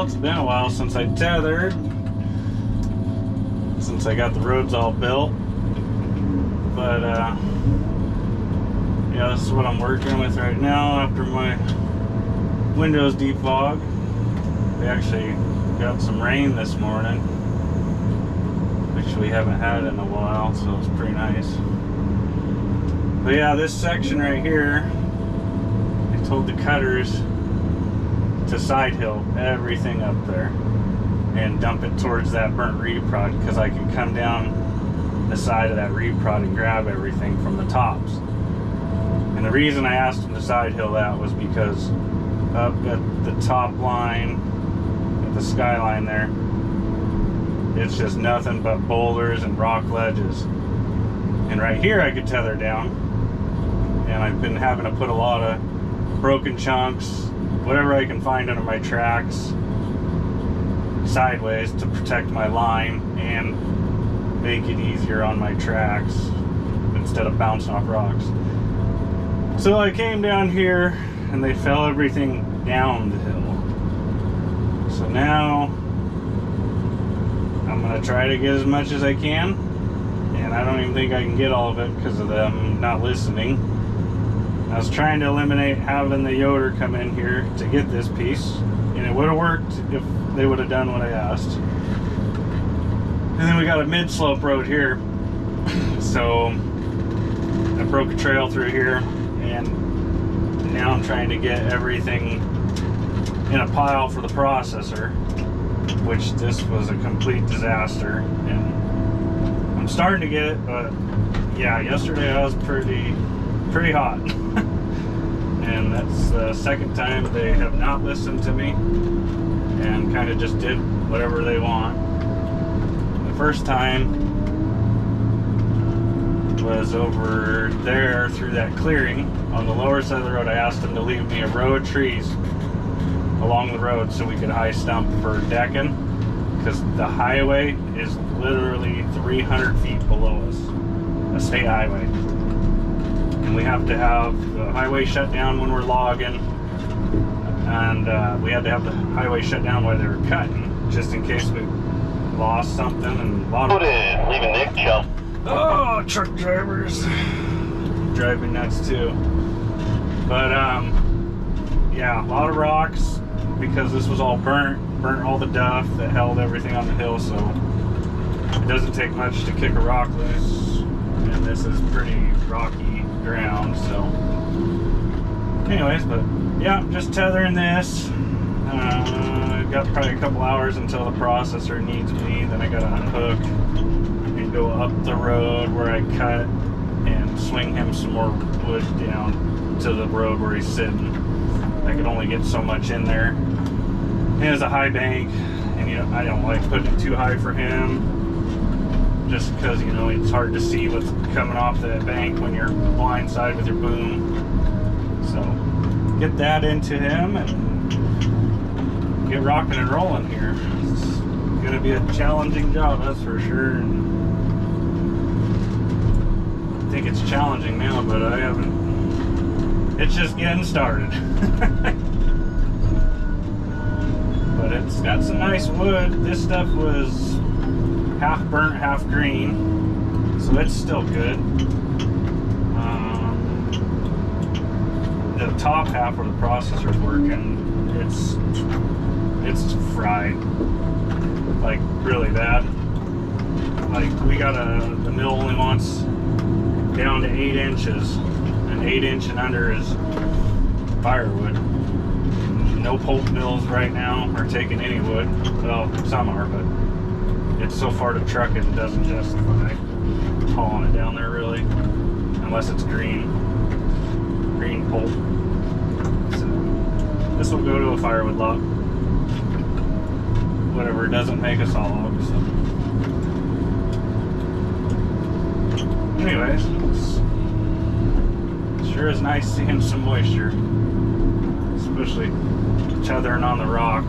Well, it's been a while since I tethered, since I got the roads all built, but yeah, this is what I'm working with right now after my windows defog. We actually got some rain this morning, which we haven't had in a while, so it's pretty nice. But yeah, this section right here, I told the cutters to side hill everything up there and dump it towards that burnt reed prod, because I can come down the side of that reed prod and grab everything from the tops. And the reason I asked them to side hill that was because up at the top line, at the skyline there, it's just nothing but boulders and rock ledges. And right here I could tether down, and I've been having to put a lot of broken chunks, whatever I can find under my tracks, sideways to protect my line and make it easier on my tracks instead of bouncing off rocks. So I came down here and they fell everything down the hill. So now I'm gonna try to get as much as I can, and I don't even think I can get all of it because of them not listening. I was trying to eliminate having the Yoder come in here to get this piece, and it would have worked if they would have done what I asked. And then we got a mid-slope road here, so I broke a trail through here, and now I'm trying to get everything in a pile for the processor, which this was a complete disaster, and I'm starting to get it, but yeah, yesterday I was pretty hot. And that's the second time they have not listened to me and kind of just did whatever they want. The first time was over there through that clearing on the lower side of the road. I asked them to leave me a row of trees along the road so we could high stump for decking, because the highway is literally 300 feet below us, a state highway. And we have to have the highway shut down when we're logging, and we had to have the highway shut down while they were cutting, just in case we lost something. And a lot of leaving Nick jump. Oh, truck drivers drive me nuts too. But yeah, a lot of rocks, because this was all burnt all the duff that held everything on the hill. So it doesn't take much to kick a rock loose, and this is pretty rocky ground. So anyways, but yeah, just tethering this. I've got probably a couple hours until the processor needs me. Then I gotta unhook and go up the road where I cut and swing him some more wood down to the road where he's sitting. I could only get so much in there. It has a high bank, and you know, I don't like putting it too high for him, just because, you know, it's hard to see what's coming off the bank when you're blindside with your boom. So get that into him and get rocking and rolling here. It's gonna be a challenging job, that's for sure. And I think it's challenging now, but I haven't, it's just getting started. But it's got some nice wood. This stuff was half burnt, half green, so it's still good. The top half where the processor's working, it's fried, like really bad. Like we got the mill only wants down to 8 inches, and 8 inch and under is firewood. No pulp mills right now are taking any wood. Well, some are, but it's so far to truck it doesn't justify hauling it down there really, unless it's green pulp. So this will go to a firewood lot, whatever doesn't make us all log. So anyways, it sure is nice seeing some moisture, especially tethering on the rock.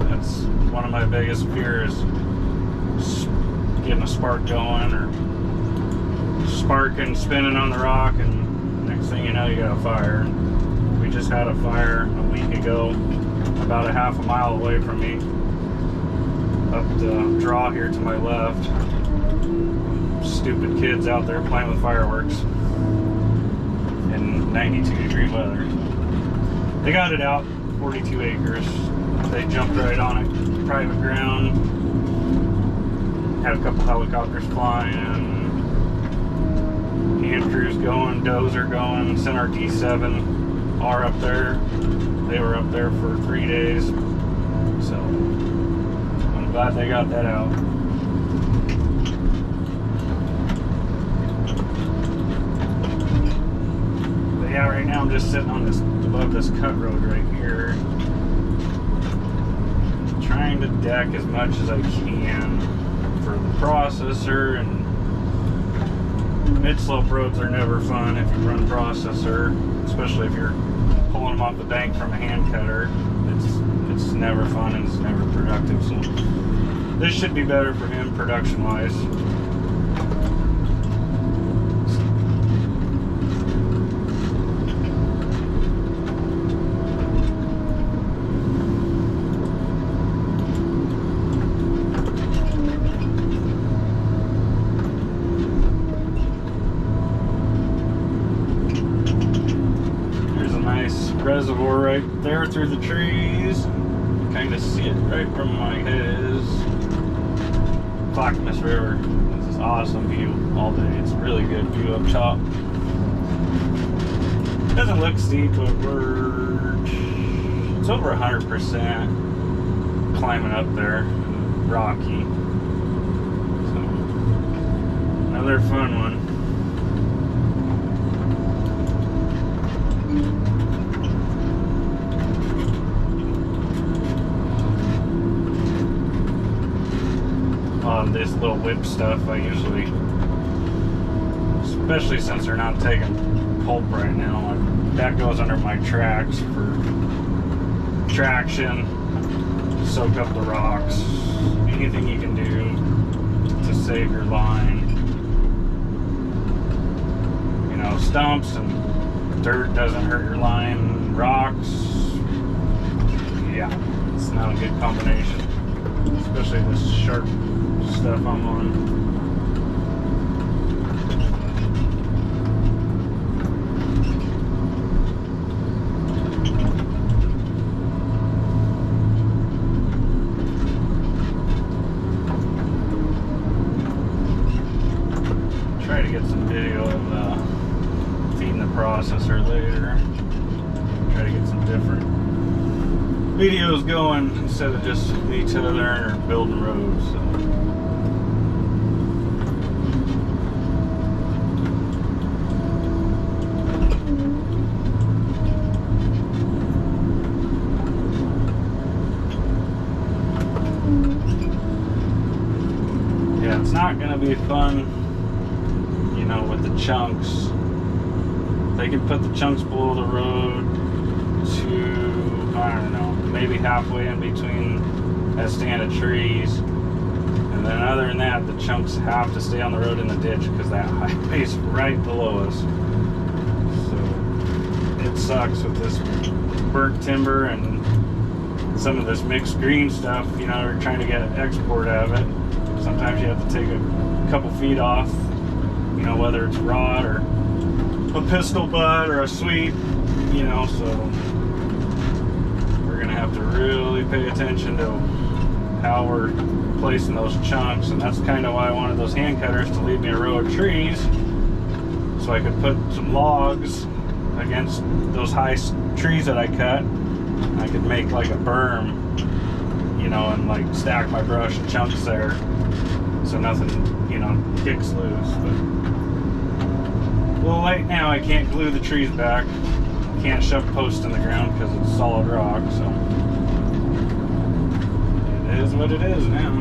That's one of my biggest fears, getting a spark going, or sparking, spinning on the rock, and next thing you know you got a fire. We just had a fire a week ago about a half a mile away from me. Up the draw here to my left. Stupid kids out there playing with fireworks in 92-degree weather. They got it out, 42 acres. They jumped right on it, private ground. Had a couple helicopters flying. Hand crews going, dozer going, sent our D7 R up there. They were up there for 3 days. So I'm glad they got that out. But yeah, right now I'm just sitting on this above this cut road right here. Trying to deck as much as I can for the processor, and mid-slope roads are never fun if you run processor, especially if you're pulling them off the bank from a hand cutter. It's never fun and it's never productive. So this should be better for him production-wise. Reservoir right there through the trees. Kind of see it right from my head is Clackamas River. This is awesome view all day. It's a really good view up top. Doesn't look steep, but it's over 100% climbing up there. Rocky. So another fun one. On this little whip stuff, I usually, especially since they're not taking pulp right now, that goes under my tracks for traction, soak up the rocks, anything you can do to save your line. You know, stumps and dirt doesn't hurt your line, rocks, yeah, it's not a good combination, especially this sharp stuff I'm on. Try to get some video of feeding the processor later. Try to get some different videos going instead of just me tethering or building roads. So. Yeah, it's not going to be fun, you know, with the chunks. They can put the chunks below the road to, I don't know, maybe halfway in between that stand of trees. And then other than that, the chunks have to stay on the road in the ditch because that highway's right below us. So it sucks with this burnt timber and some of this mixed green stuff, you know, we're trying to get export out of it. Sometimes you have to take a couple feet off, you know, whether it's rod or a pistol butt or a sweep, you know, so we're gonna have to really pay attention to how we're placing those chunks, and that's kind of why I wanted those hand cutters to leave me a row of trees so I could put some logs against those high trees that I cut. I could make like a berm, you know, and like stack my brush and chunks there so nothing, you know, kicks loose. But well, right now I can't glue the trees back, can't shove posts in the ground because it's solid rock, so it is what it is now.